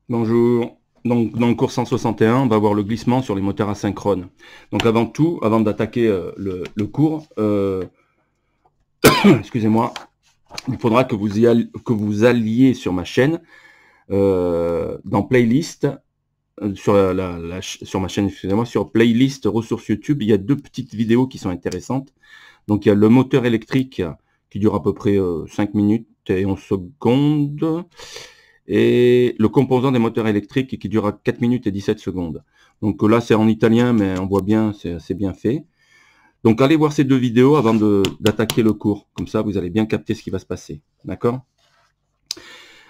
Bonjour. Donc, dans le cours 161, on va voir le glissement sur les moteurs asynchrones. Donc, avant tout, avant d'attaquer le cours, excusez-moi, il faudra que vous alliez sur ma chaîne, dans playlist, sur sur ma chaîne, excusez-moi, sur playlist ressources YouTube, il y a deux petites vidéos qui sont intéressantes. Donc, il y a le moteur électrique qui dure à peu près 5 minutes et 11 secondes. Et le composant des moteurs électriques qui dure 4 minutes et 17 secondes. Donc là, c'est en italien, mais on voit bien, c'est assez bien fait. Donc allez voir ces deux vidéos avant d'attaquer le cours. Comme ça, vous allez bien capter ce qui va se passer. D'accord?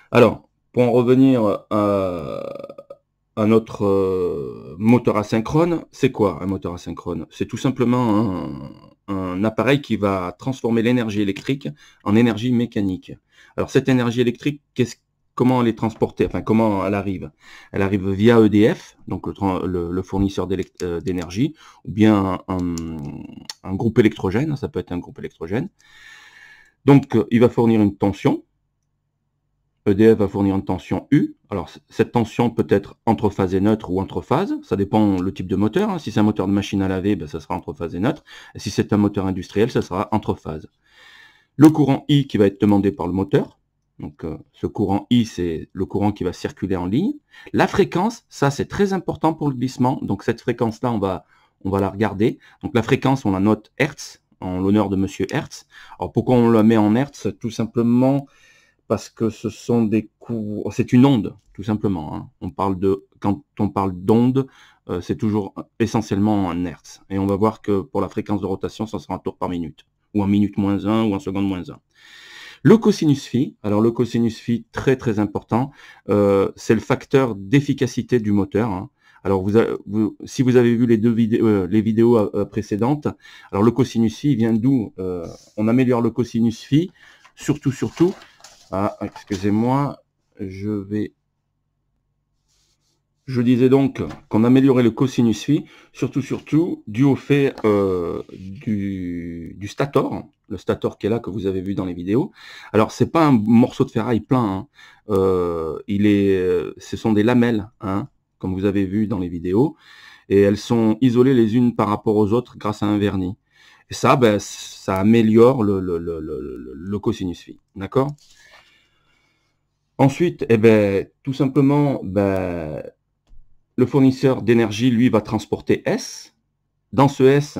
Alors, pour en revenir à notre moteur asynchrone, c'est quoi un moteur asynchrone? C'est tout simplement un appareil qui va transformer l'énergie électrique en énergie mécanique. Alors cette énergie électrique, comment elle est transportée, enfin comment elle arrive? Elle arrive via EDF, donc le fournisseur d'énergie, ou bien un groupe électrogène, ça peut être un groupe électrogène. Donc il va fournir une tension. EDF va fournir une tension U. Alors cette tension peut être entre phase et neutre ou entre phases, ça dépend le type de moteur. Si c'est un moteur de machine à laver, ben, ça sera entre phase et neutre. Et si c'est un moteur industriel, ça sera entre phases. Le courant I qui va être demandé par le moteur. Donc ce courant I, c'est le courant qui va circuler en ligne. La fréquence, ça c'est très important pour le glissement. Donc cette fréquence-là, on va la regarder. Donc la fréquence, on la note Hertz, en l'honneur de Monsieur Hertz. Alors pourquoi on la met en Hertz? Tout simplement parce que ce sont des courants, c'est une onde, tout simplement. Hein. Quand on parle d'onde, c'est toujours essentiellement en Hertz. Et on va voir que pour la fréquence de rotation, ça sera un tour par minute, ou en minute moins 1, ou en seconde moins 1. Le cosinus phi, alors le cosinus phi, très très important, c'est le facteur d'efficacité du moteur. Hein. Alors si vous avez vu les vidéos précédentes, alors le cosinus phi vient d'où? On améliore le cosinus phi, surtout, excusez-moi, je disais donc qu'on améliorait le cosinus phi, surtout, dû au fait du stator, le stator qui est là, que vous avez vu dans les vidéos. Alors, c'est pas un morceau de ferraille plein, hein. Ce sont des lamelles, hein, comme vous avez vu dans les vidéos, et elles sont isolées les unes par rapport aux autres grâce à un vernis. Et ça, ben, ça améliore le cosinus phi, d'accord? Ensuite, eh ben, tout simplement, ben, le fournisseur d'énergie, lui, va transporter S. Dans ce S,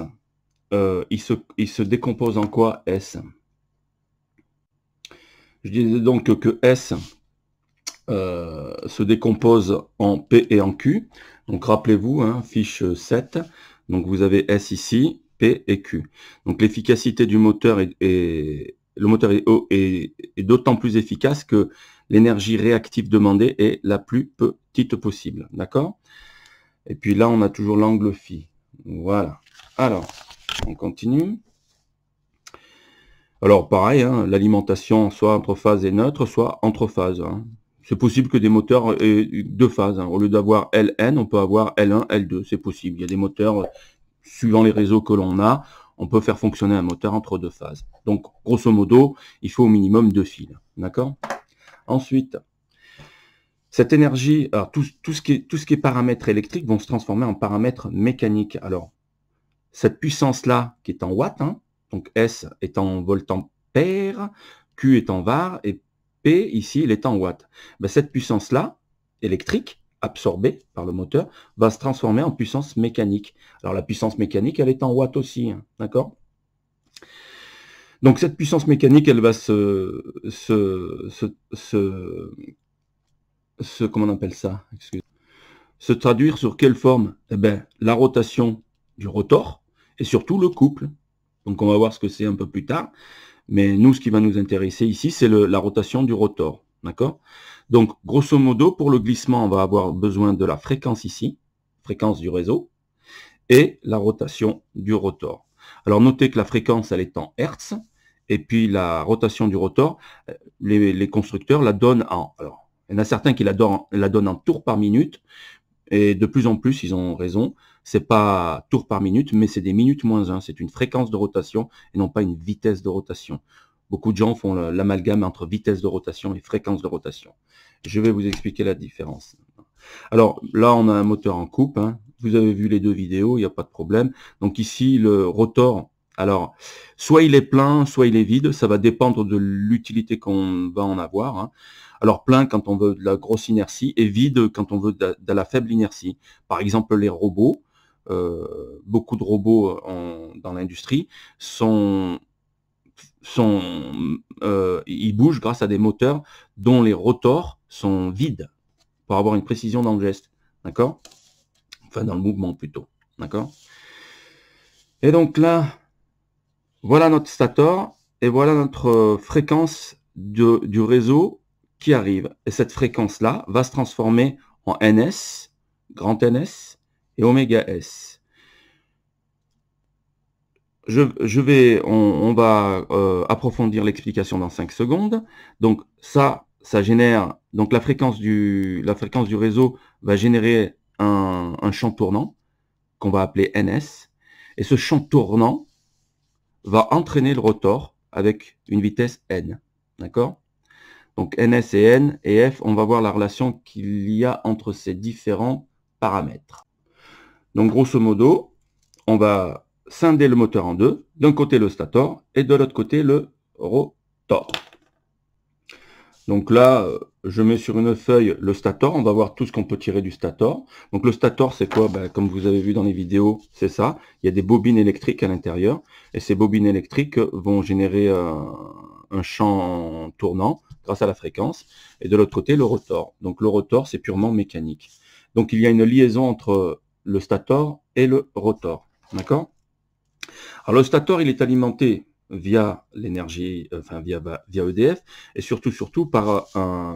il se décompose en quoi, S? Je disais donc que S se décompose en P et en Q. Donc rappelez-vous, hein, fiche 7. Donc vous avez S ici, P et Q. Donc l'efficacité du moteur est d'autant plus efficace que l'énergie réactive demandée est la plus petite possible. D'accord? Et puis là, on a toujours l'angle phi. Voilà. Alors, on continue. Alors, pareil, hein, l'alimentation soit entre phase et neutre, soit entre phases. Hein. C'est possible que des moteurs aient deux phases. Hein. Au lieu d'avoir LN, on peut avoir L1, L2. C'est possible. Il y a des moteurs, suivant les réseaux que l'on a, on peut faire fonctionner un moteur entre deux phases. Donc, grosso modo, il faut au minimum deux fils. D'accord? Ensuite, cette énergie, alors tout ce qui est paramètres électriques vont se transformer en paramètres mécaniques. Alors, cette puissance-là, qui est en watts, hein, donc S est en volt-ampère, Q est en var, et P, ici, il est en watts. Ben, cette puissance-là, électrique, absorbée par le moteur, va se transformer en puissance mécanique. Alors, la puissance mécanique, elle est en watts aussi, hein, d'accord? Donc, cette puissance mécanique, elle va comment on appelle ça? Se traduire sur quelle forme? Eh ben, la rotation du rotor et surtout le couple. Donc on va voir ce que c'est un peu plus tard. Mais nous, ce qui va nous intéresser ici, c'est la rotation du rotor. D'accord? Donc, grosso modo, pour le glissement, on va avoir besoin de la fréquence ici, fréquence du réseau, et la rotation du rotor. Alors notez que la fréquence, elle est en Hertz, et puis la rotation du rotor, les constructeurs la donnent en... Alors, il y en a certains qui la donnent en tours par minute, et de plus en plus, ils ont raison, c'est pas tours par minute, mais c'est des minutes moins 1, c'est une fréquence de rotation et non pas une vitesse de rotation. Beaucoup de gens font l'amalgame entre vitesse de rotation et fréquence de rotation. Je vais vous expliquer la différence. Alors là, on a un moteur en coupe, hein. Vous avez vu les deux vidéos, il n'y a pas de problème. Donc ici, le rotor, alors, soit il est plein, soit il est vide. Ça va dépendre de l'utilité qu'on va en avoir, hein. Alors plein quand on veut de la grosse inertie et vide quand on veut de la faible inertie. Par exemple, les robots, beaucoup de robots dans l'industrie ils bougent grâce à des moteurs dont les rotors sont vides pour avoir une précision dans le geste, d'accord? Enfin, dans le mouvement plutôt, d'accord? Et donc là, voilà notre stator et voilà notre fréquence du réseau qui arrive. Et cette fréquence-là va se transformer en NS, grand NS et oméga S. On va approfondir l'explication dans 5 secondes. Donc ça génère, donc la fréquence du réseau va générer un champ tournant qu'on va appeler NS. Et ce champ tournant va entraîner le rotor avec une vitesse N. D'accord? Donc NS et N et F, on va voir la relation qu'il y a entre ces différents paramètres. Donc grosso modo, on va scinder le moteur en deux, d'un côté le stator et de l'autre côté le rotor. Donc là, je mets sur une feuille le stator, on va voir tout ce qu'on peut tirer du stator. Donc le stator, c'est quoi? Comme vous avez vu dans les vidéos, c'est ça. Il y a des bobines électriques à l'intérieur, et ces bobines électriques vont générer un champ tournant grâce à la fréquence, et de l'autre côté, le rotor. Donc le rotor, c'est purement mécanique. Donc il y a une liaison entre le stator et le rotor. D'accord? Alors le stator, il est alimenté via l'énergie, enfin via EDF, et surtout par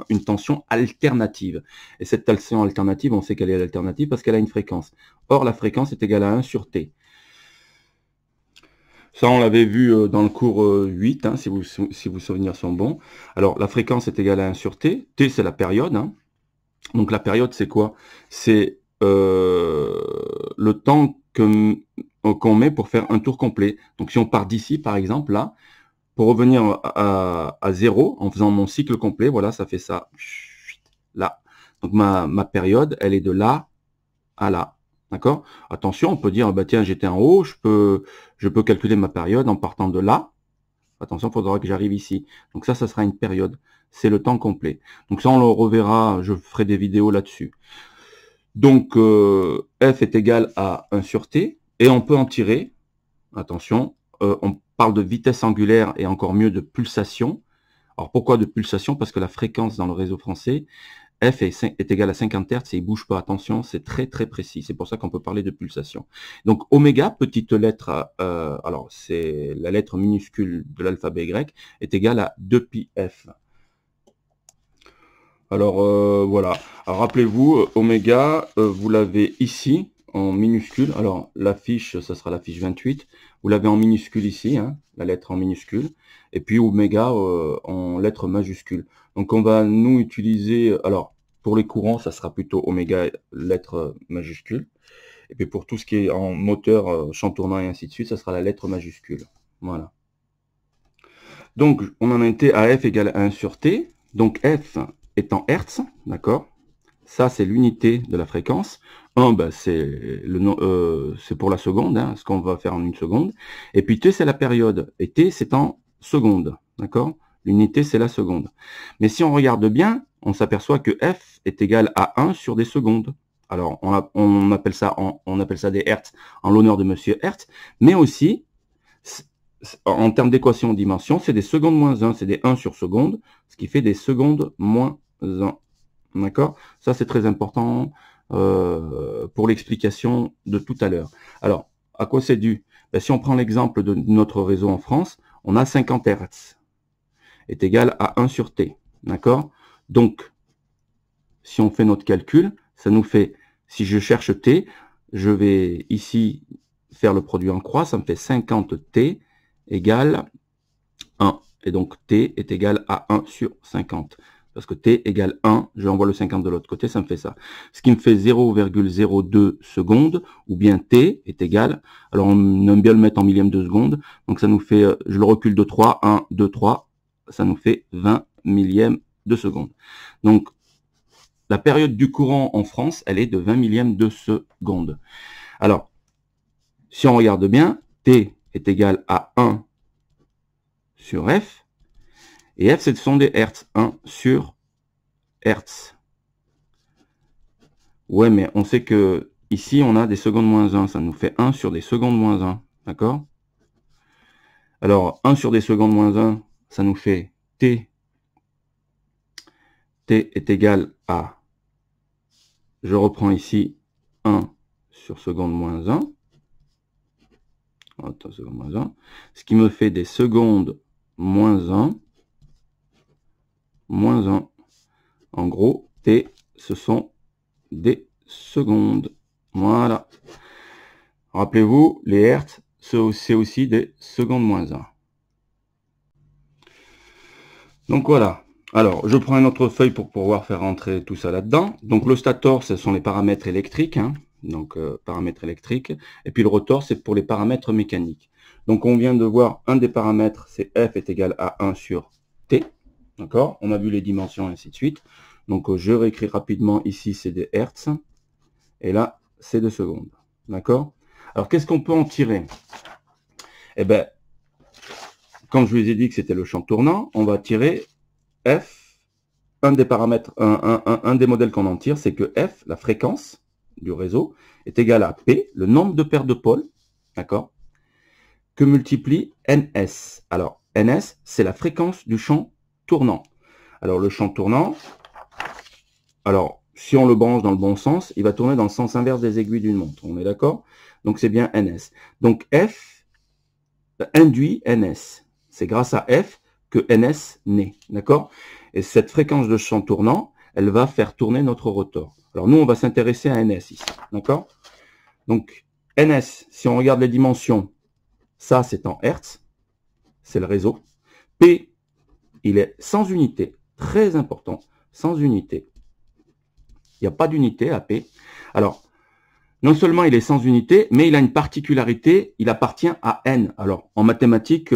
une tension alternative. Et cette tension alternative, on sait qu'elle est alternative parce qu'elle a une fréquence. Or, la fréquence est égale à 1 sur T. Ça, on l'avait vu dans le cours 8, hein, si vos souvenirs sont bons. Alors, la fréquence est égale à 1 sur T. T, c'est la période, hein. Donc, la période, c'est quoi? C'est le temps qu'on met pour faire un tour complet. Donc si on part d'ici, par exemple, là, pour revenir à 0, en faisant mon cycle complet, voilà, ça fait ça, là. Donc ma période, elle est de là à là. D'accord? Attention, on peut dire, bah tiens, j'étais en haut, je peux calculer ma période en partant de là. Attention, il faudra que j'arrive ici. Donc ça sera une période. C'est le temps complet. Donc ça, on le reverra, je ferai des vidéos là-dessus. Donc, F est égal à 1 sur T, et on peut en tirer, attention, on parle de vitesse angulaire et encore mieux de pulsation. Alors, pourquoi de pulsation? Parce que la fréquence dans le réseau français, F est égale à 50 Hz et il ne bouge pas, attention, c'est très très précis, c'est pour ça qu'on peut parler de pulsation. Donc, oméga, petite lettre, alors c'est la lettre minuscule de l'alphabet grec, est égale à 2πf. Alors voilà, rappelez-vous, oméga, vous l'avez ici en minuscule. Alors l'affiche, ça sera l'affiche 28. Vous l'avez en minuscule ici, hein, la lettre en minuscule. Et puis oméga en lettres majuscules. Donc on va nous utiliser, alors pour les courants, ça sera plutôt oméga lettre majuscule. Et puis pour tout ce qui est en moteur, champ tournant et ainsi de suite, ça sera la lettre majuscule. Voilà. Donc on en a été à F égale à 1 sur T. Donc F est en Hertz, d'accord? Ça, c'est l'unité de la fréquence. 1, c'est pour la seconde, hein, ce qu'on va faire en une seconde. Et puis T, c'est la période. Et T, c'est en secondes, d'accord? L'unité, c'est la seconde. Mais si on regarde bien, on s'aperçoit que F est égal à 1 sur des secondes. Alors, on appelle ça des Hertz en l'honneur de Monsieur Hertz, mais aussi, en termes d'équation dimension, c'est des secondes moins 1, c'est des 1 sur seconde, ce qui fait des secondes moins 1. D'accord? Ça, c'est très important pour l'explication de tout à l'heure. Alors, à quoi c'est dû? Si on prend l'exemple de notre réseau en France, on a 50 Hz est égal à 1 sur T. D'accord? Donc, si on fait notre calcul, ça nous fait, si je cherche T, je vais ici faire le produit en croix, ça me fait 50T égale 1. Et donc T est égal à 1 sur 50. Parce que T égale 1, je envoie le 50 de l'autre côté, ça me fait ça. Ce qui me fait 0,02 secondes, ou bien T est égal, alors on aime bien le mettre en millième de seconde, donc ça nous fait, je le recule de 3, 1, 2, 3, ça nous fait 20 millièmes de seconde. Donc la période du courant en France, elle est de 20 millièmes de seconde. Alors, si on regarde bien, T est égal à 1 sur F, et F, ce sont des Hertz, 1 sur Hertz. Ouais, mais on sait que ici, on a des secondes moins 1, ça nous fait 1 sur des secondes moins 1, d'accord? Alors, 1 sur des secondes moins 1, ça nous fait T. T est égal à, je reprends ici, 1 sur seconde moins 1. Attends, seconde moins 1. Ce qui me fait des secondes moins 1. Moins 1. En gros, T, ce sont des secondes. Voilà. Rappelez-vous, les Hertz, c'est aussi des secondes moins 1. Donc voilà. Alors, je prends une autre feuille pour pouvoir faire rentrer tout ça là-dedans. Donc le stator, ce sont les paramètres électriques. Hein. Donc paramètres électriques. Et puis le rotor, c'est pour les paramètres mécaniques. Donc on vient de voir un des paramètres, c'est F est égal à 1 sur T. D'accord? On a vu les dimensions et ainsi de suite. Donc je réécris rapidement. Ici, c'est des Hertz. Et là, c'est des secondes. D'accord? Alors, qu'est-ce qu'on peut en tirer? Eh bien, comme je vous ai dit que c'était le champ tournant, on va tirer F. Un des paramètres, un des modèles qu'on en tire, c'est que F, la fréquence du réseau, est égale à P, le nombre de paires de pôles, d'accord, que multiplie NS. Alors, NS, c'est la fréquence du champ tournant. Alors, le champ tournant, alors, si on le branche dans le bon sens, il va tourner dans le sens inverse des aiguilles d'une montre. On est d'accord? Donc, c'est bien NS. Donc, F induit NS. C'est grâce à F que NS naît. D'accord? Et cette fréquence de champ tournant, elle va faire tourner notre rotor. Alors, nous, on va s'intéresser à NS ici. D'accord? Donc, NS, si on regarde les dimensions, ça, c'est en Hertz. C'est le réseau. P, il est sans unité. Très important. Sans unité. Il n'y a pas d'unité à P. Alors, non seulement il est sans unité, mais il a une particularité, il appartient à N. Alors, en mathématiques,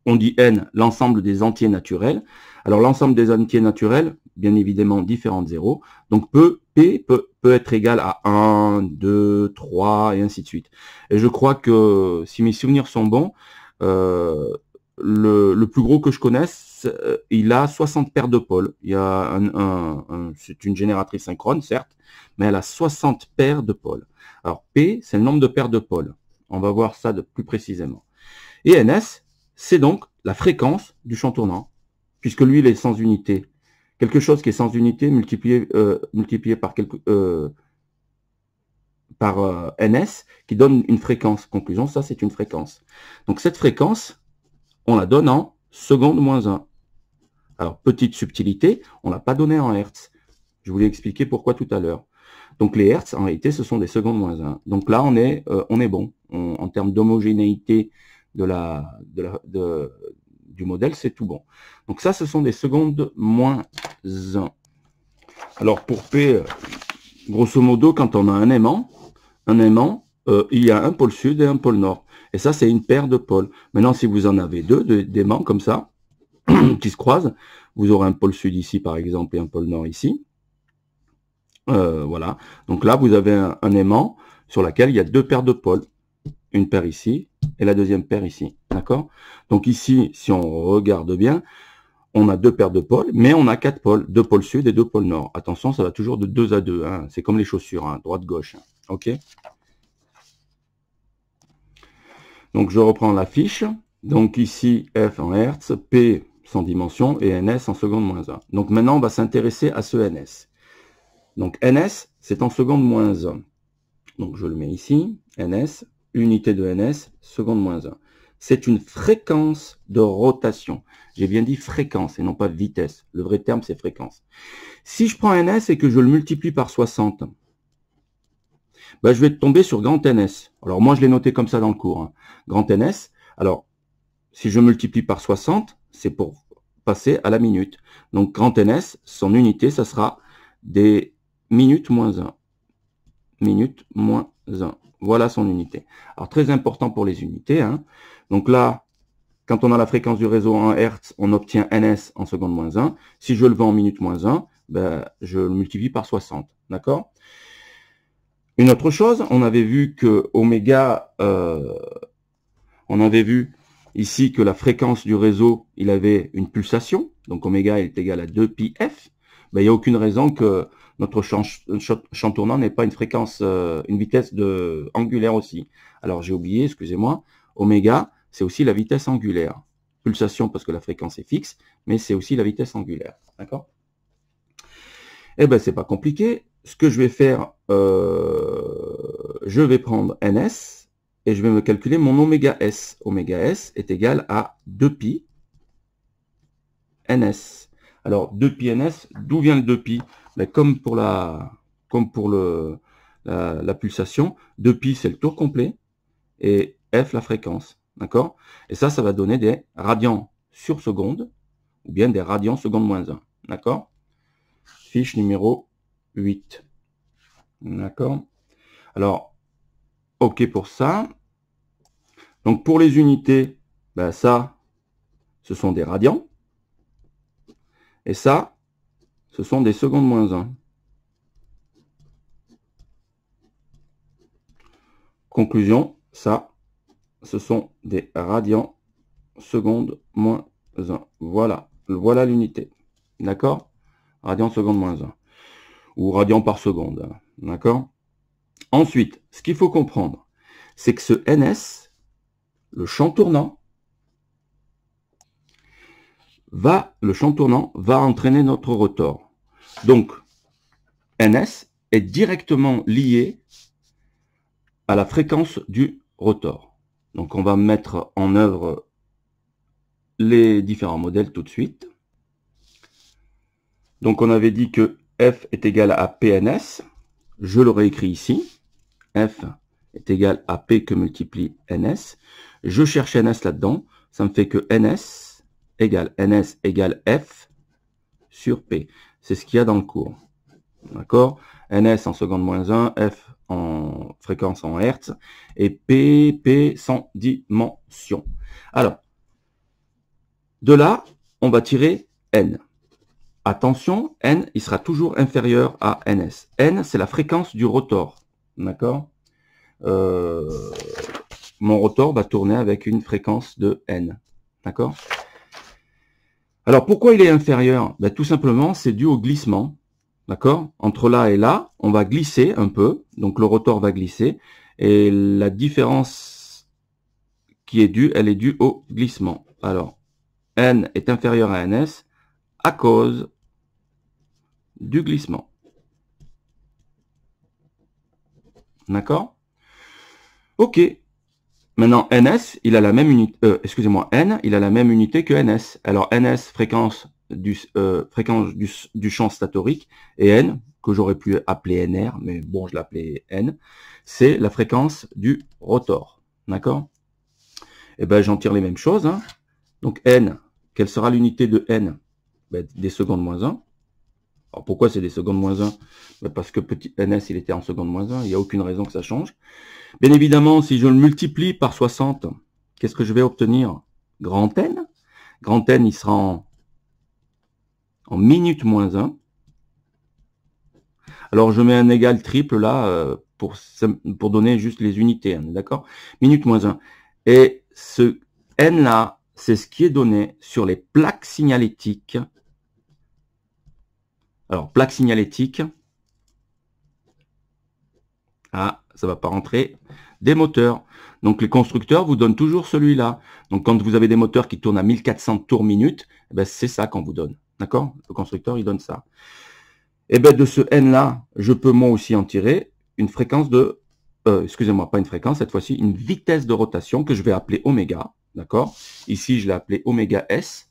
on dit N, l'ensemble des entiers naturels. Alors, l'ensemble des entiers naturels, bien évidemment, différents de 0. Donc, P peut être égal à 1, 2, 3, et ainsi de suite. Et je crois que, si mes souvenirs sont bons, le plus gros que je connaisse, il a 60 paires de pôles. Il y a c'est une génératrice synchrone, certes, mais elle a 60 paires de pôles. Alors, P, c'est le nombre de paires de pôles. On va voir ça de plus précisément. Et NS, c'est donc la fréquence du champ tournant, puisque lui, il est sans unité. Quelque chose qui est sans unité multiplié par NS, qui donne une fréquence. Conclusion, ça, c'est une fréquence. Donc, cette fréquence, on la donne en seconde moins 1. Alors, petite subtilité, on ne l'a pas donné en Hertz. Je vous l'ai expliqué pourquoi tout à l'heure. Donc, les Hertz, en réalité, ce sont des secondes moins 1. Donc là, on est bon. En termes d'homogénéité du modèle, c'est tout bon. Donc ça, ce sont des secondes moins 1. Alors, pour P, grosso modo, quand on a un aimant, il y a un pôle sud et un pôle nord. Et ça, c'est une paire de pôles. Maintenant, si vous en avez deux, d'aimants comme ça, qui se croisent, vous aurez un pôle sud ici, par exemple, et un pôle nord ici. Voilà. Donc là, vous avez un aimant sur lequel il y a deux paires de pôles. Une paire ici et la deuxième paire ici. D'accord? Donc ici, si on regarde bien, on a deux paires de pôles, mais on a quatre pôles. Deux pôles sud et deux pôles nord. Attention, ça va toujours de 2 à 2. Hein. C'est comme les chaussures, hein, droite-gauche. OK? Donc je reprends la fiche. Donc ici, F en Hertz, P sans dimension et NS en seconde moins 1. Donc maintenant, on va s'intéresser à ce NS. Donc NS, c'est en seconde moins 1. Donc je le mets ici, NS, unité de NS, seconde moins 1. C'est une fréquence de rotation. J'ai bien dit fréquence et non pas vitesse. Le vrai terme, c'est fréquence. Si je prends NS et que je le multiplie par 60, ben, je vais tomber sur grand NS. Alors moi, je l'ai noté comme ça dans le cours. Hein. Grand NS. Alors, si je multiplie par 60, c'est pour passer à la minute. Donc, grand NS, son unité, ça sera des minutes moins 1. Minutes moins 1. Voilà son unité. Alors, très important pour les unités. Hein. Donc là, quand on a la fréquence du réseau en Hertz, on obtient NS en seconde moins 1. Si je le veux en minutes moins 1, ben, je le multiplie par 60. D'accord? Une autre chose, on avait vu que oméga, on avait vu ici que la fréquence du réseau, il avait une pulsation. Donc oméga est égal à 2πf. Ben, il n'y a aucune raison que notre champ tournant n'ait pas une fréquence, une vitesse angulaire aussi. Alors j'ai oublié, excusez-moi, oméga, c'est aussi la vitesse angulaire. Pulsation parce que la fréquence est fixe, mais c'est aussi la vitesse angulaire. D'accord? Eh ben c'est pas compliqué. Ce que je vais faire, je vais prendre ns et je vais me calculer mon oméga s. Oméga s est égal à 2π ns. Alors 2π ns, d'où vient le 2π? Ben, comme pour la pulsation, 2π c'est le tour complet et f la fréquence. D'accord? Et ça va donner des radians sur seconde ou bien des radians seconde moins 1. D'accord? Fiche numéro 8. D'accord? Alors, OK pour ça. Donc pour les unités, ben ça, ce sont des radians. Et ça, ce sont des secondes moins 1. Conclusion, ça, ce sont des radians seconde moins 1. Voilà, voilà l'unité. D'accord? Radians seconde moins 1. Ou radians par seconde. D'accord? Ensuite, ce qu'il faut comprendre, c'est que ce ns, le champ tournant, va entraîner notre rotor. Donc, ns est directement lié à la fréquence du rotor. Donc, on va mettre en œuvre les différents modèles tout de suite. Donc, on avait dit que f est égal à pns. Je le réécris ici. F est égal à P que multiplie NS. Je cherche NS là-dedans. Ça me fait que NS égale F sur P. C'est ce qu'il y a dans le cours. D'accord? NS en seconde moins 1, F en fréquence en Hertz, et P sans dimension. Alors, de là, on va tirer N. Attention, N, il sera toujours inférieur à NS. N, c'est la fréquence du rotor. D'accord? Mon rotor va tourner avec une fréquence de N. D'accord? Alors, pourquoi il est inférieur? Ben, tout simplement, c'est dû au glissement. D'accord? Entre là et là, on va glisser un peu. Donc, le rotor va glisser. Et la différence qui est due, elle est due au glissement. Alors, N est inférieur à NS à cause du glissement. D'accord? Ok. Maintenant, NS, il a la même unité, N, il a la même unité que NS. Alors, NS, fréquence du champ statorique, et N, que j'aurais pu appeler NR, mais bon, je l'appelais N, c'est la fréquence du rotor. D'accord? Et ben, j'en tire les mêmes choses. Hein. Donc, N, quelle sera l'unité de N? Ben, des secondes moins 1. Alors, pourquoi c'est des secondes moins 1? Ben, parce que petit NS, il était en seconde moins 1. Il n'y a aucune raison que ça change. Bien évidemment, si je le multiplie par 60, qu'est-ce que je vais obtenir? Grand N. Grand N, il sera en minute moins 1. Alors, je mets un égal triple là pour donner juste les unités. Hein, d'accord? Minute moins 1. Et ce N là, c'est ce qui est donné sur les plaques signalétiques. Alors, plaques signalétiques. Ah, ça va pas rentrer. Des moteurs. Donc, les constructeurs vous donnent toujours celui-là. Donc, quand vous avez des moteurs qui tournent à 1400 tours minute, eh ben, c'est ça qu'on vous donne. D'accord? Le constructeur, il donne ça. Et bien, de ce N-là, je peux moi aussi en tirer une fréquence de... excusez-moi, pas une fréquence, cette fois-ci, une vitesse de rotation que je vais appeler oméga. D'accord? Ici, je l'ai appelé oméga S.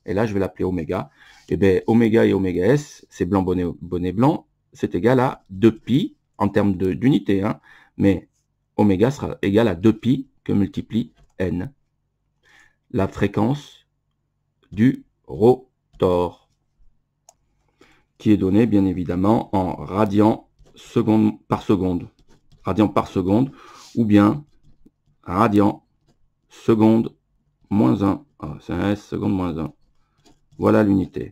Et là, je vais l'appeler oméga. Et bien, oméga et oméga S, c'est blanc, bonnet blanc. C'est égal à 2π en termes d'unité. Hein, mais oméga sera égal à 2π que multiplie N. La fréquence du rotor, qui est donnée bien évidemment en radians par seconde. Radians par seconde, ou bien radians seconde moins 1. Ah, c'est un S seconde moins 1. Voilà l'unité.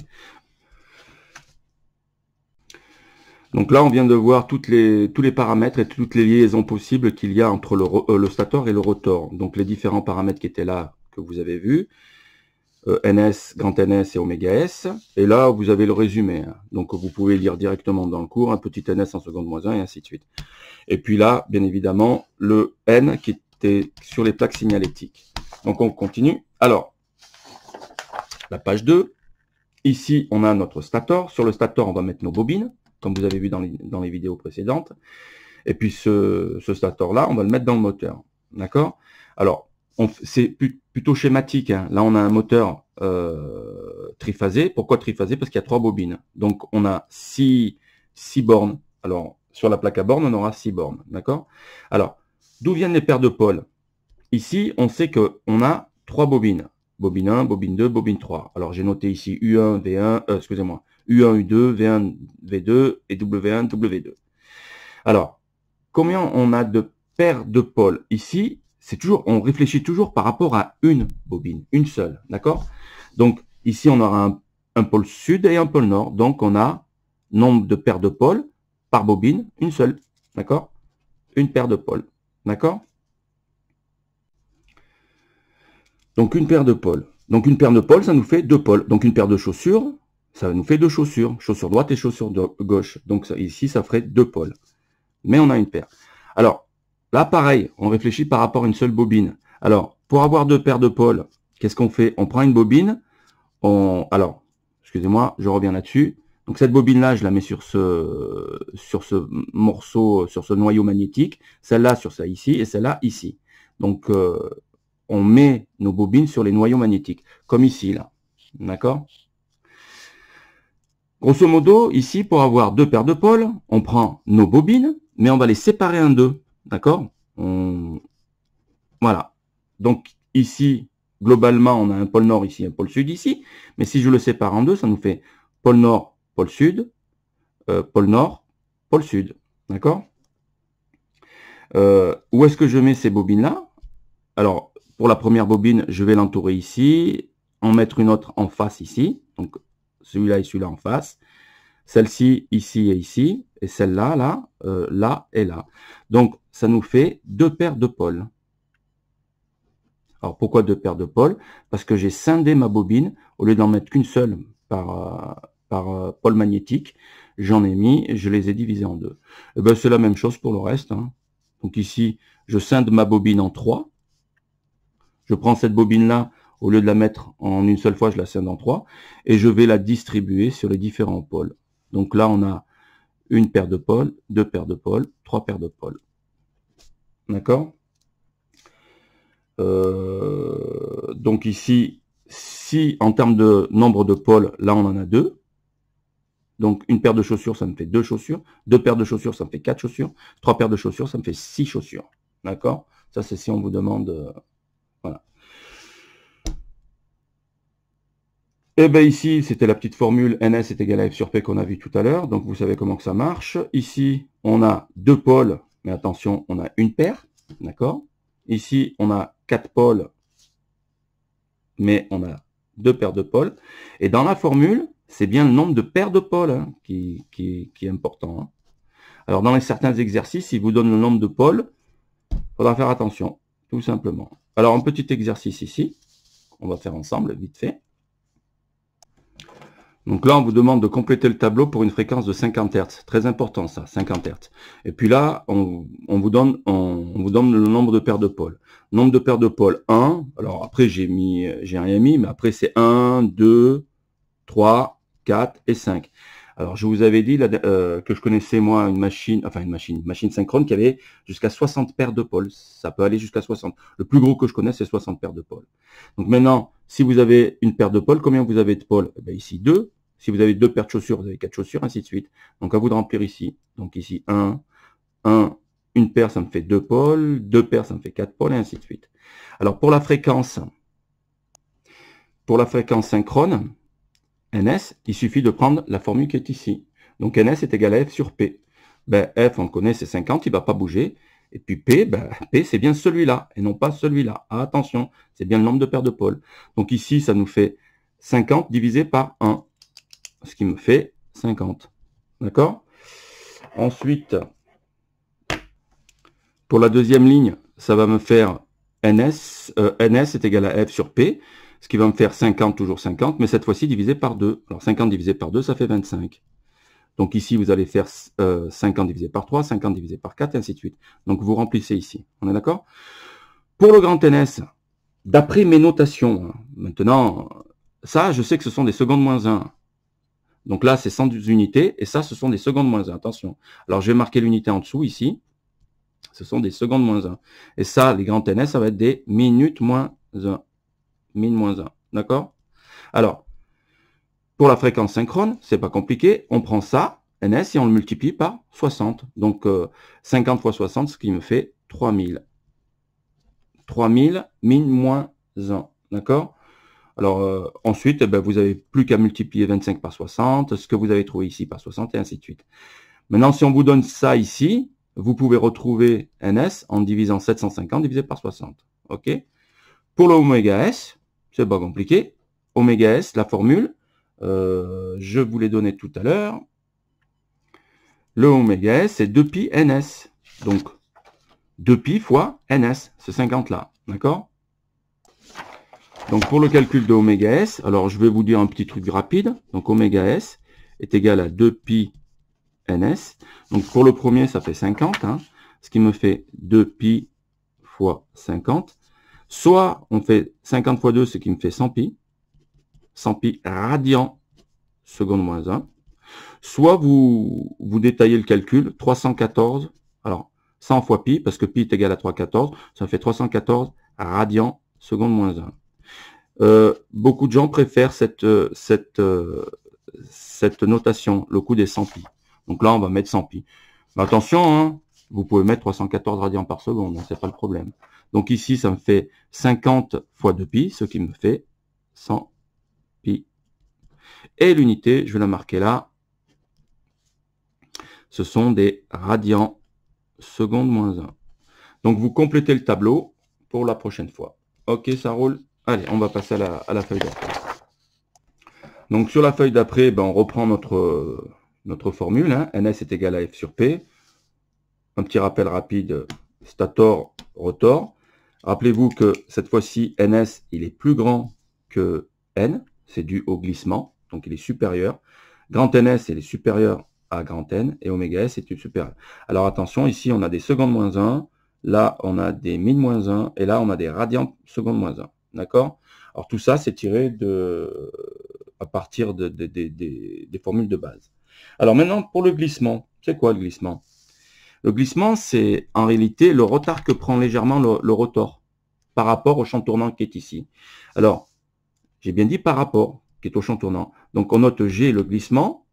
Donc là, on vient de voir tous les paramètres et toutes les liaisons possibles qu'il y a entre le stator et le rotor. Donc les différents paramètres qui étaient là, que vous avez vus, NS, grand NS et oméga S. Et là, vous avez le résumé. Hein. Donc vous pouvez lire directement dans le cours, un petit NS en seconde moins 1 et ainsi de suite. Et puis là, bien évidemment, le N qui était sur les plaques signalétiques. Donc on continue. Alors, la page 2. Ici, on a notre stator. Sur le stator, on va mettre nos bobines, comme vous avez vu dans les vidéos précédentes. Et puis ce stator-là, on va le mettre dans le moteur. D'accord? Alors, c'est plutôt schématique. Hein. Là, on a un moteur triphasé. Pourquoi triphasé? Parce qu'il y a 3 bobines. Donc, on a 6 bornes. Alors, sur la plaque à bornes, on aura 6 bornes. D'accord? Alors, d'où viennent les paires de pôles? Ici, on sait qu'on a 3 bobines. Bobine 1, bobine 2, bobine 3. Alors, j'ai noté ici U1, V1, excusez-moi, U1, U2, V1, V2 et W1, W2. Alors, combien on a de paires de pôles? Ici, c'est toujours, on réfléchit toujours par rapport à une bobine, une seule, d'accord? Donc, ici, on aura un pôle sud et un pôle nord. Donc, on a nombre de paires de pôles par bobine, une seule, d'accord? Une paire de pôles, d'accord? Donc, une paire de pôles. Donc, une paire de pôles, ça nous fait 2 pôles. Donc, une paire de chaussures, ça nous fait 2 chaussures. Chaussure droite et chaussure gauche. Donc, ça, ici, ça ferait 2 pôles. Mais on a une paire. Alors, là, pareil, on réfléchit par rapport à une seule bobine. Alors, pour avoir 2 paires de pôles, qu'est-ce qu'on fait? On prend une bobine. Alors, excusez-moi, je reviens là-dessus. Donc, cette bobine-là, je la mets sur ce morceau, sur ce noyau magnétique. Celle-là sur ça ici et celle-là ici. Donc, on met nos bobines sur les noyaux magnétiques, comme ici, là. D'accord? Grosso modo, ici, pour avoir 2 paires de pôles, on prend nos bobines, mais on va les séparer en 2. D'accord? Voilà. Donc, ici, globalement, on a un pôle nord ici, un pôle sud ici. Mais si je le sépare en 2, ça nous fait pôle nord, pôle sud, pôle nord, pôle sud. D'accord? Où est-ce que je mets ces bobines-là? Alors, pour la première bobine, je vais l'entourer ici, en mettre une autre en face ici. Donc, celui-là et celui-là en face. Celle-ci, ici et ici. Et celle-là, là, là et là. Donc, ça nous fait 2 paires de pôles. Alors, pourquoi 2 paires de pôles? Parce que j'ai scindé ma bobine. Au lieu d'en mettre qu'une seule par pôle magnétique, j'en ai mis, je les ai divisés en 2. Et ben, c'est la même chose pour le reste. Hein. Donc ici, je scinde ma bobine en 3. Je prends cette bobine-là, au lieu de la mettre en une seule fois, je la scinde en 3. Et je vais la distribuer sur les différents pôles. Donc là, on a une paire de pôles, 2 paires de pôles, 3 paires de pôles. D'accord? Donc ici, si en termes de nombre de pôles, là on en a 2. Donc une paire de chaussures, ça me fait 2 chaussures. 2 paires de chaussures, ça me fait 4 chaussures. 3 paires de chaussures, ça me fait 6 chaussures. D'accord? Ça, c'est si on vous demande... voilà. Et bien ici, c'était la petite formule NS est égal à F sur P qu'on a vu tout à l'heure. Donc vous savez comment que ça marche. Ici, on a 2 pôles, mais attention, on a une paire. D'accord? Ici, on a 4 pôles, mais on a 2 paires de pôles. Et dans la formule, c'est bien le nombre de paires de pôles hein, qui est important. Hein. Alors, dans certains exercices, il vous donne le nombre de pôles. Il faudra faire attention, tout simplement. Alors, un petit exercice ici, on va faire ensemble, vite fait. Donc là, on vous demande de compléter le tableau pour une fréquence de 50 Hz. Très important ça, 50 Hz. Et puis là, on vous donne le nombre de paires de pôles. Nombre de paires de pôles, 1. Alors après, j'ai rien mis, mais après c'est 1, 2, 3, 4 et 5. Alors je vous avais dit que je connaissais moi une machine synchrone qui avait jusqu'à 60 paires de pôles. Ça peut aller jusqu'à 60. Le plus gros que je connais, c'est 60 paires de pôles. Donc maintenant, si vous avez une paire de pôles, combien vous avez de pôles? Eh bien, ici 2. Si vous avez 2 paires de chaussures, vous avez 4 chaussures, ainsi de suite. Donc à vous de remplir ici. Donc ici 1, 1, une paire, ça me fait 2 pôles, 2 paires, ça me fait 4 pôles, et ainsi de suite. Alors pour la fréquence synchrone, NS, il suffit de prendre la formule qui est ici. Donc NS est égal à F sur P. Ben, F, on le connaît, c'est 50, il ne va pas bouger. Et puis P, ben, P c'est bien celui-là, et non pas celui-là. Ah, attention, c'est bien le nombre de paires de pôles. Donc ici, ça nous fait 50 divisé par 1. Ce qui me fait 50. D'accord? Ensuite, pour la deuxième ligne, ça va me faire NS. NS est égal à F sur P, ce qui va me faire 50, toujours 50, mais cette fois-ci divisé par 2. Alors 50 divisé par 2, ça fait 25. Donc ici, vous allez faire 50 divisé par 3, 50 divisé par 4, et ainsi de suite. Donc vous remplissez ici. On est d'accord? Pour le grand NS, d'après mes notations, maintenant, ça, je sais que ce sont des secondes moins 1. Donc là, c'est 100 unités, et ça, ce sont des secondes moins 1. Attention. Alors, je vais marquer l'unité en dessous, ici. Ce sont des secondes moins 1. Et ça, les grands NS, ça va être des minutes moins 1. Min moins 1. D'accord? Alors, pour la fréquence synchrone, c'est pas compliqué. On prend ça, NS, et on le multiplie par 60. Donc, 50 fois 60, ce qui me fait 3000. 3000, min moins 1. D'accord? Alors, ensuite, vous n'avez plus qu'à multiplier 25 par 60, ce que vous avez trouvé ici par 60, et ainsi de suite. Maintenant, si on vous donne ça ici, vous pouvez retrouver NS en divisant 750 divisé par 60. OK? Pour le oméga S, c'est pas compliqué. Oméga S, la formule, je vous l'ai donné tout à l'heure. Le oméga S, c'est 2pi NS. Donc, 2pi fois NS, ce 50 là. D'accord? Donc, pour le calcul de oméga S, alors je vais vous dire un petit truc rapide. Donc, oméga S est égal à 2pi NS. Donc, pour le premier, ça fait 50, hein, ce qui me fait 2pi fois 50. Soit, on fait 50 fois 2, ce qui me fait 100pi. 100pi radian seconde moins 1. Soit, vous détaillez le calcul, 314. Alors, 100 fois pi, parce que pi est égal à 314, ça fait 314 radian seconde moins 1. Beaucoup de gens préfèrent cette notation, le coup des 100 pi. Donc là, on va mettre 100 pi. Mais attention, hein, vous pouvez mettre 314 radians par seconde, hein, c'est pas le problème. Donc ici, ça me fait 50 fois 2 pi, ce qui me fait 100 pi. Et l'unité, je vais la marquer là. Ce sont des radians seconde moins 1. Donc vous complétez le tableau pour la prochaine fois. Ok, ça roule. Allez, on va passer à la feuille d'après. Donc sur la feuille d'après, on reprend notre formule. Hein. NS est égal à F sur P. Un petit rappel rapide, stator, rotor. Rappelez-vous que cette fois-ci, NS, il est plus grand que N. C'est dû au glissement, donc il est supérieur. Grand NS, il est supérieur à grand N. Et oméga S est supérieur. Alors attention, ici, on a des secondes moins 1. Là, on a des min moins 1. Et là, on a des radians secondes moins 1. D'accord? Alors tout ça, c'est tiré à partir des formules de base. Alors maintenant, pour le glissement, c'est quoi le glissement? Le glissement, c'est en réalité le retard que prend légèrement le rotor par rapport au champ tournant qui est ici. Alors, j'ai bien dit par rapport, qui est au champ tournant. Donc on note G, le glissement.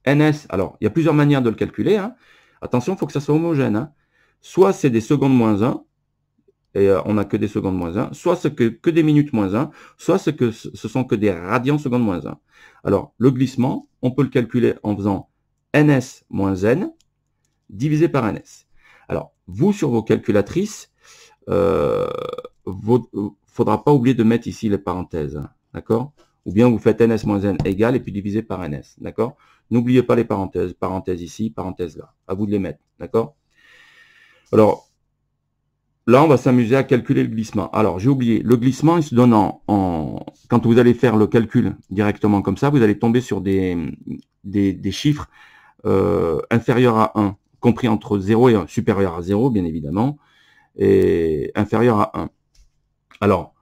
NS, alors il y a plusieurs manières de le calculer. Hein. Attention, il faut que ça soit homogène. Hein. Soit c'est des secondes moins 1, et on n'a que des secondes moins 1, soit c'est que des minutes moins 1, soit ce sont que des radians secondes moins 1. Alors, le glissement, on peut le calculer en faisant NS moins N divisé par NS. Alors, vous, sur vos calculatrices, faudra pas oublier de mettre ici les parenthèses, hein, d'accord? Ou bien vous faites NS moins N égale et puis divisé par NS, d'accord? N'oubliez pas les parenthèses, parenthèse ici, parenthèse là. À vous de les mettre, d'accord? Alors, là, on va s'amuser à calculer le glissement. Alors, j'ai oublié, le glissement, il se donne quand vous allez faire le calcul directement comme ça, vous allez tomber sur des chiffres inférieurs à 1, compris entre 0 et 1, supérieur à 0, bien évidemment, et inférieur à 1. Alors,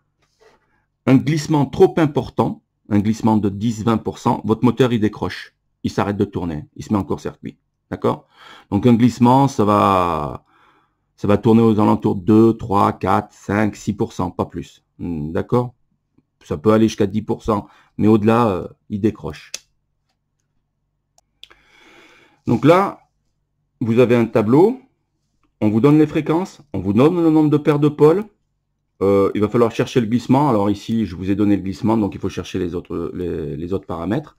un glissement trop important, un glissement de 10-20%, votre moteur, il décroche. Il s'arrête de tourner. Il se met en court-circuit. D'accord? Donc, un glissement, ça va tourner aux alentours de 2, 3, 4, 5, 6%, pas plus. D'accord? Ça peut aller jusqu'à 10%, mais au-delà, il décroche. Donc là, vous avez un tableau, on vous donne les fréquences, on vous donne le nombre de paires de pôles, il va falloir chercher le glissement. Alors ici, je vous ai donné le glissement, donc il faut chercher les autres paramètres.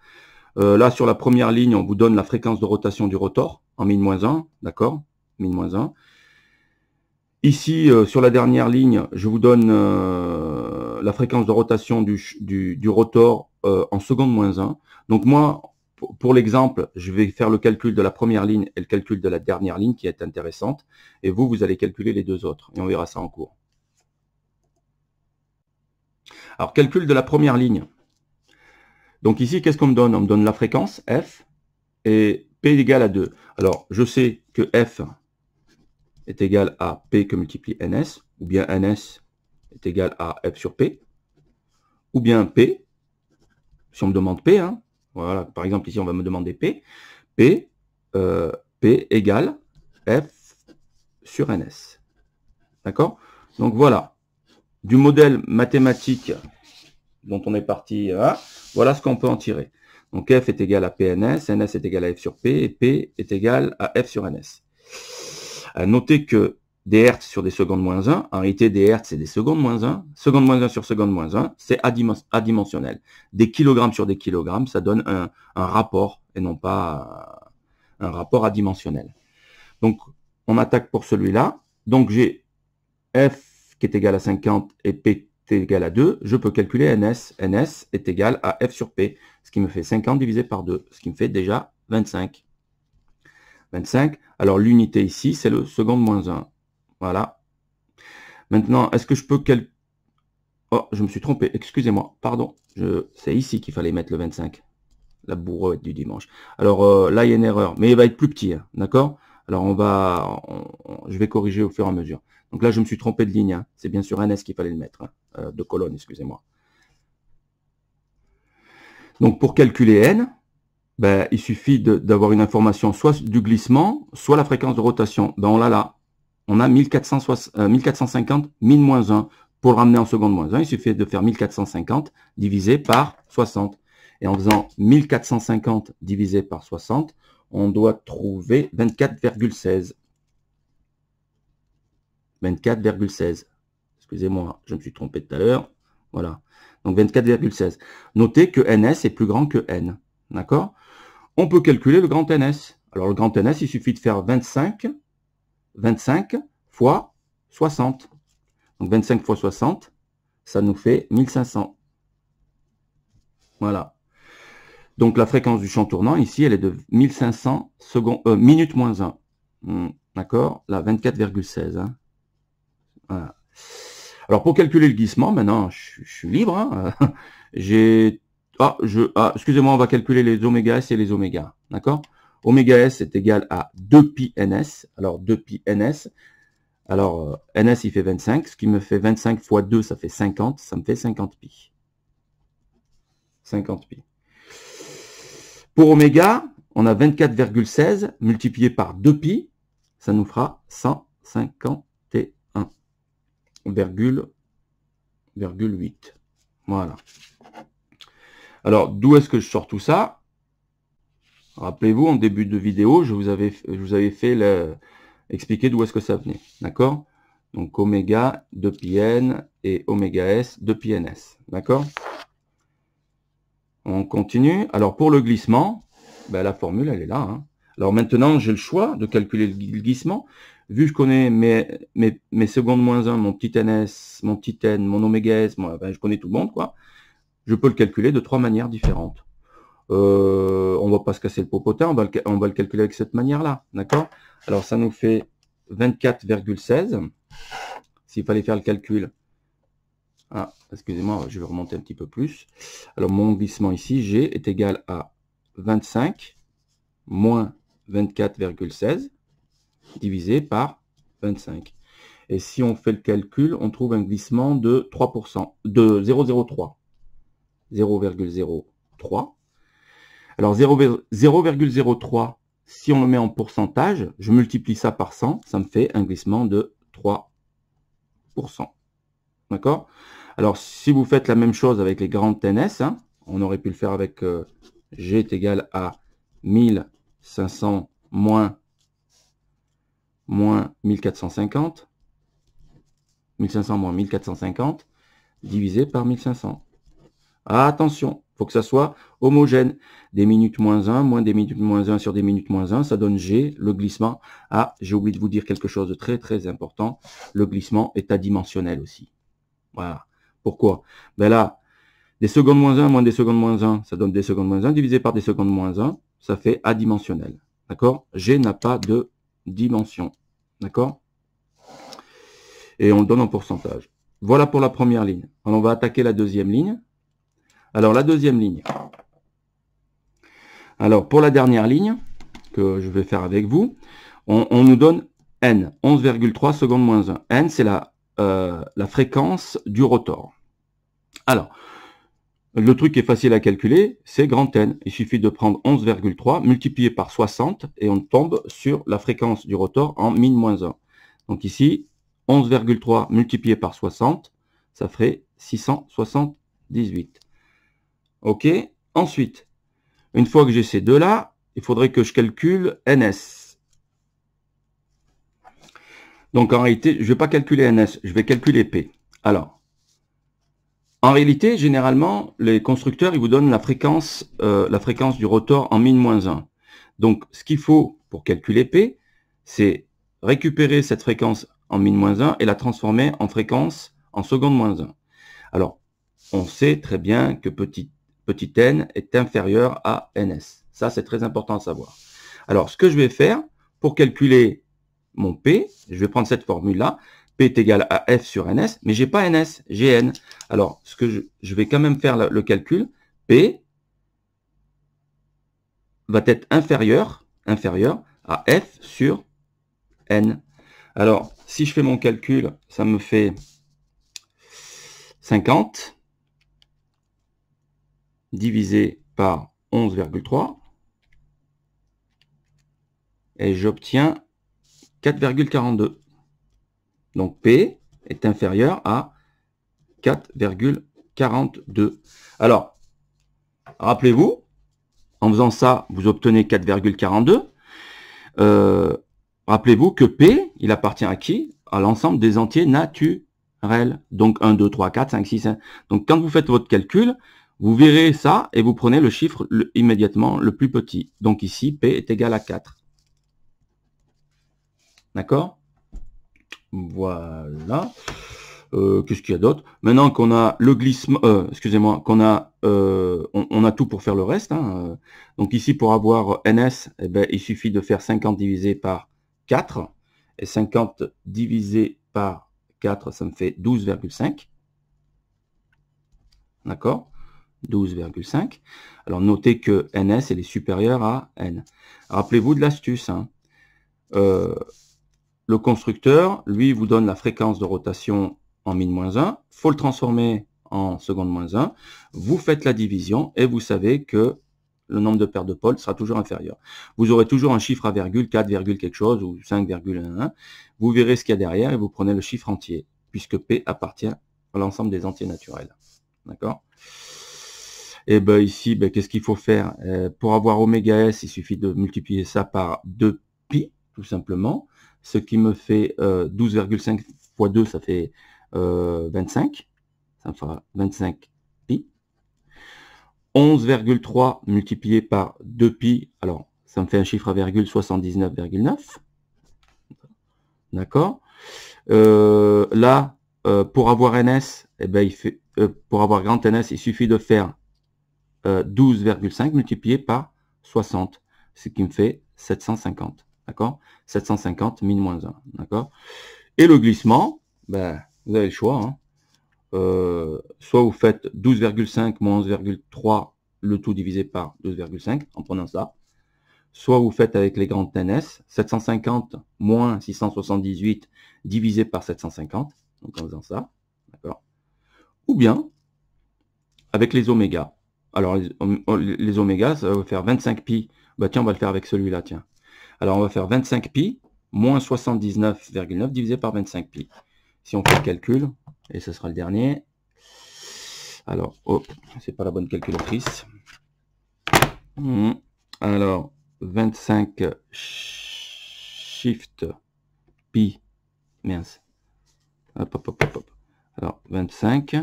Là, sur la première ligne, on vous donne la fréquence de rotation du rotor en min-1, d'accord? Min-1. Ici, sur la dernière ligne, je vous donne la fréquence de rotation du rotor en seconde-1. Donc moi, pour l'exemple, je vais faire le calcul de la première ligne et le calcul de la dernière ligne qui est intéressante. Et vous allez calculer les deux autres. Et on verra ça en cours. Alors, calcul de la première ligne. Donc ici, qu'est-ce qu'on me donne? On me donne la fréquence, F, et P égale à 2. Alors, je sais que F est égal à P que multiplie NS, ou bien NS est égal à F sur P, ou bien P, si on me demande P, hein, voilà, par exemple ici on va me demander P, P égale F sur NS. D'accord? Donc voilà, du modèle mathématique dont on est parti, voilà ce qu'on peut en tirer. Donc F est égal à PNS, NS est égal à F sur P, et P est égal à F sur NS. Notez que des hertz sur des secondes moins 1, en réalité des hertz c'est des secondes moins 1, seconde moins 1 sur seconde moins 1, c'est adimensionnel. Des kilogrammes sur des kilogrammes, ça donne un rapport, et non pas un rapport adimensionnel. Donc on attaque pour celui-là, donc j'ai F qui est égal à 50 et P qui est égal à 2, je peux calculer NS. NS est égal à F sur P, ce qui me fait 50 divisé par 2, ce qui me fait déjà 25. 25, alors l'unité ici, c'est le seconde moins 1. Voilà. Maintenant, est-ce que je peux Oh, je me suis trompé, excusez-moi, pardon. C'est ici qu'il fallait mettre le 25. La bourrette du dimanche. Alors là, il y a une erreur, mais il va être plus petit, hein, d'accord? Alors je vais corriger au fur et à mesure. Donc là, je me suis trompé de ligne. Hein. C'est bien sur NS qu'il fallait le mettre, hein, de colonne, excusez-moi. Donc pour calculer N, ben, il suffit d'avoir une information soit du glissement, soit la fréquence de rotation. Ben, on l'a là. On a 1450 min-1. Pour le ramener en seconde moins 1, il suffit de faire 1450 divisé par 60. Et en faisant 1450 divisé par 60, on doit trouver 24,16. 24,16. Excusez-moi, je me suis trompé tout à l'heure. Voilà. Donc 24,16. Notez que NS est plus grand que N. D'accord? On peut calculer le grand NS. Alors le grand NS, il suffit de faire 25 fois 60. Donc 25 fois 60, ça nous fait 1500. Voilà. Donc la fréquence du champ tournant, ici, elle est de 1500 minutes moins 1. D'accord? Là, 24,16. Hein. Voilà. Alors pour calculer le glissement, maintenant, je suis libre. Hein. J'ai... excusez-moi, on va calculer les oméga S et les oméga. D'accord? Oméga S est égal à 2pi ns. Alors 2pi ns. Alors ns il fait 25. Ce qui me fait 25 fois 2, ça fait 50. Ça me fait 50 pi. 50 pi. Pour oméga, on a 24,16 multiplié par 2pi. Ça nous fera 151,8. Voilà. Alors, d'où est-ce que je sors tout ça? Rappelez-vous, en début de vidéo, je vous avais fait expliquer d'où est-ce que ça venait. D'accord? Donc, oméga 2πn et oméga s 2πns. D'accord? On continue. Alors, pour le glissement, ben, la formule, elle est là. Hein. Alors, maintenant, j'ai le choix de calculer le glissement. Vu que je connais mes secondes moins 1, mon petit ns, mon petit n, mon oméga s, ben, je connais tout le monde, quoi. Je peux le calculer de 3 manières différentes. On va pas se casser le popotin, on va le calculer avec cette manière-là, d'accord? Alors ça nous fait 24,16. S'il fallait faire le calcul, excusez-moi, je vais remonter un petit peu plus. Alors mon glissement ici, G est égal à 25 moins 24,16 divisé par 25. Et si on fait le calcul, on trouve un glissement de 3%, de 0,03. 0,03. Alors 0,03, si on le met en pourcentage, je multiplie ça par 100, ça me fait un glissement de 3%. D'accord? Alors si vous faites la même chose avec les grandes TNS, hein, on aurait pu le faire avec G est égal à 1500 moins 1450. 1500 moins 1450 divisé par 1500. Attention, il faut que ça soit homogène. Des minutes moins 1, moins des minutes moins 1 sur des minutes moins 1, ça donne G, le glissement. J'ai oublié de vous dire quelque chose de très très important. Le glissement est adimensionnel aussi. Voilà. Pourquoi? Ben là, Des secondes moins 1 moins des secondes moins 1, ça donne des secondes moins 1, divisé par des secondes moins 1, ça fait adimensionnel. D'accord? G n'a pas de dimension. D'accord? Et on le donne en pourcentage. Voilà pour la première ligne. Alors, on va attaquer la deuxième ligne. Alors, la deuxième ligne. Alors, pour la dernière ligne, que je vais faire avec vous, on nous donne N, 11,3 secondes moins 1. N, c'est la fréquence du rotor. Alors, le truc qui est facile à calculer, c'est grand N. Il suffit de prendre 11,3 multiplié par 60 et on tombe sur la fréquence du rotor en min moins 1. Donc ici, 11,3 multiplié par 60, ça ferait 678. Ok. Ensuite, une fois que j'ai ces deux-là, il faudrait que je calcule NS. Donc en réalité, je ne vais pas calculer NS, je vais calculer P. Alors, en réalité, généralement, les constructeurs, ils vous donnent la fréquence du rotor en min moins 1. Donc, ce qu'il faut pour calculer P, c'est récupérer cette fréquence en min moins 1 et la transformer en fréquence en seconde moins 1. Alors, on sait très bien que petit n est inférieur à ns. Ça, c'est très important à savoir. Alors, ce que je vais faire pour calculer mon P, je vais prendre cette formule-là. P est égal à F sur ns, mais j'ai pas ns, j'ai n. Alors, ce que je vais quand même faire le calcul. P va être inférieur à F sur n. Alors, si je fais mon calcul, ça me fait 50 divisé par 11,3 et j'obtiens 4,42. Donc P est inférieur à 4,42. Alors, rappelez-vous, en faisant ça, vous obtenez 4,42. Rappelez-vous que P, il appartient à qui? À l'ensemble des entiers naturels. Donc 1, 2, 3, 4, 5, 6, 1. Donc quand vous faites votre calcul, vous verrez ça et vous prenez le chiffre immédiatement le plus petit. Donc ici, P est égal à 4. D'accord? Voilà. Qu'est-ce qu'il y a d'autre? Maintenant qu'on a le glissement, excusez-moi, qu'on a, on a tout pour faire le reste. Hein. Donc ici, pour avoir NS, eh ben, il suffit de faire 50 divisé par 4. Et 50 divisé par 4, ça me fait 12,5. D'accord? 12,5. Alors notez que NS, elle est supérieure à N. Rappelez-vous de l'astuce. Hein. Le constructeur, lui, vous donne la fréquence de rotation en min moins 1. Il faut le transformer en seconde moins 1. Vous faites la division et vous savez que le nombre de paires de pôles sera toujours inférieur. Vous aurez toujours un chiffre à virgule, 4, quelque chose ou 5,11. Vous verrez ce qu'il y a derrière et vous prenez le chiffre entier, puisque P appartient à l'ensemble des entiers naturels. D'accord? Et ben ici, ben, qu'est-ce qu'il faut faire? Pour avoir oméga S, il suffit de multiplier ça par 2pi, tout simplement. Ce qui me fait 12,5 fois 2, ça fait 25. Ça fera 25 pi. 11,3 multiplié par 2 pi, alors ça me fait un chiffre à virgule 79,9. D'accord. Là, pour avoir ns, eh ben, pour avoir grand ns, il suffit de faire 12,5 multiplié par 60, ce qui me fait 750. D'accord? 750 min moins 1. D'accord? Et le glissement, ben, vous avez le choix. Hein. Soit vous faites 12,5 moins 11,3, le tout divisé par 12,5 en prenant ça. Soit vous faites avec les grandes NS, 750 moins 678 divisé par 750, donc en faisant ça. D'accord? Ou bien avec les omégas. Alors les omégas, ça va faire 25 pi. Bah tiens, on va le faire avec celui-là, tiens. Alors on va faire 25 pi moins 79,9 divisé par 25 pi. Si on fait le calcul, et ce sera le dernier. Alors, hop, c'est pas la bonne calculatrice. Alors, 25 shift pi, mince. Hop, hop, hop, hop. Alors, 25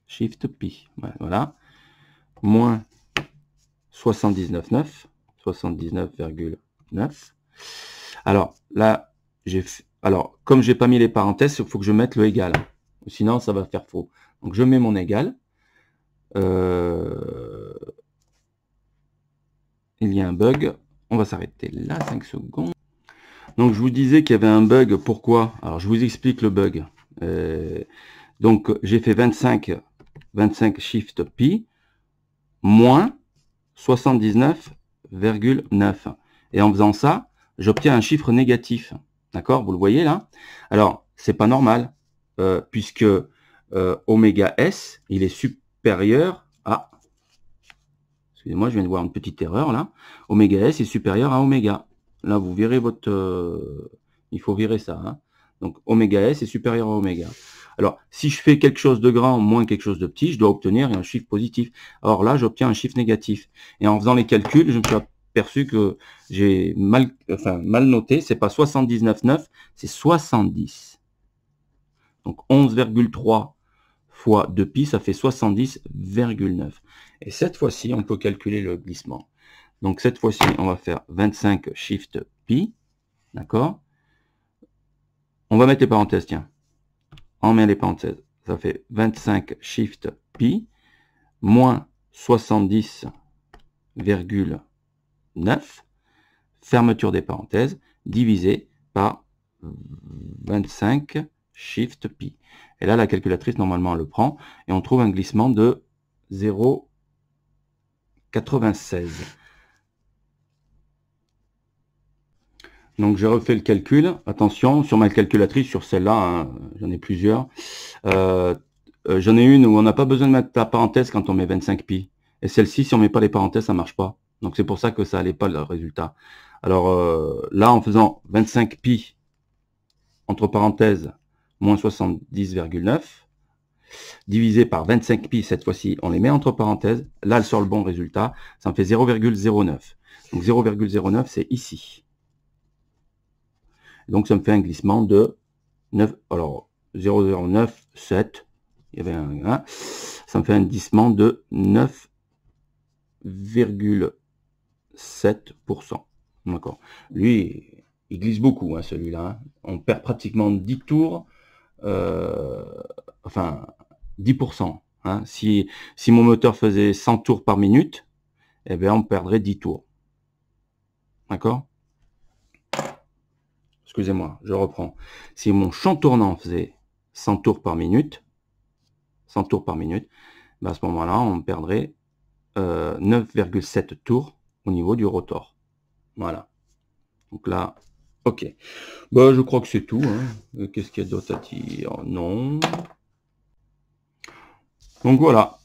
shift pi, voilà. Moins 79,9. 79,9. Alors, là, comme j'ai pas mis les parenthèses, il faut que je mette le égal. Sinon, ça va faire faux. Donc, je mets mon égal. il y a un bug. On va s'arrêter là, 5 secondes. Donc je vous disais qu'il y avait un bug. Pourquoi? Alors je vous explique le bug. Donc j'ai fait 25 Shift Pi moins 79,9. Et en faisant ça, j'obtiens un chiffre négatif. D'accord? Vous le voyez là? Alors, c'est pas normal, puisque oméga S, il est supérieur à... Excusez-moi, je viens de voir une petite erreur là. Oméga S est supérieur à oméga. Là, vous virez votre... il faut virer ça. Hein. Donc, oméga S est supérieur à oméga. Alors, si je fais quelque chose de grand moins quelque chose de petit, je dois obtenir un chiffre positif. Alors là, j'obtiens un chiffre négatif. Et en faisant les calculs, je me suis aperçu que j'ai mal noté. C'est pas 79,9, c'est 70. Donc 11,3 fois 2pi, ça fait 70,9. Et cette fois-ci, on peut calculer le glissement. Donc cette fois-ci, on va faire 25 Shift Pi. D'accord? On va mettre les parenthèses, tiens. On met les parenthèses. Ça fait 25 Shift Pi moins 70,9. Fermeture des parenthèses divisé par 25 Shift Pi. Et là, la calculatrice, normalement, elle le prend. Et on trouve un glissement de 0,96. Donc, j'ai refait le calcul. Attention, sur ma calculatrice, sur celle-là, hein, j'en ai plusieurs. J'en ai une où on n'a pas besoin de mettre la parenthèse quand on met 25 pi. Et celle-ci, si on met pas les parenthèses, ça marche pas. Donc, c'est pour ça que ça n'allait pas le résultat. Alors, là, en faisant 25 pi, entre parenthèses, moins 70,9, divisé par 25 pi, cette fois-ci, on les met entre parenthèses. Là, elle sort le bon résultat. Ça me fait 0,09. Donc 0,09, c'est ici. Donc ça me fait un glissement de 9. Alors 0,09,7. Il y avait un 1. Ça me fait un glissement de 9,7%. D'accord. Lui, il glisse beaucoup, hein, celui-là. Hein. On perd pratiquement 10 tours. Enfin, 10%. Hein. Si mon moteur faisait 100 tours par minute, eh bien, on perdrait 10 tours. D'accord? Excusez-moi, je reprends. Si mon champ tournant faisait 100 tours par minute, ben à ce moment-là, on perdrait 9,7 tours au niveau du rotor. Voilà. Donc là, ok. Ben, je crois que c'est tout. Hein. Qu'est-ce qu'il y a d'autre à dire? Non. Donc voilà.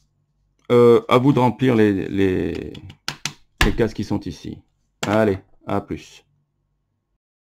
À vous de remplir les cases qui sont ici. Allez, à plus.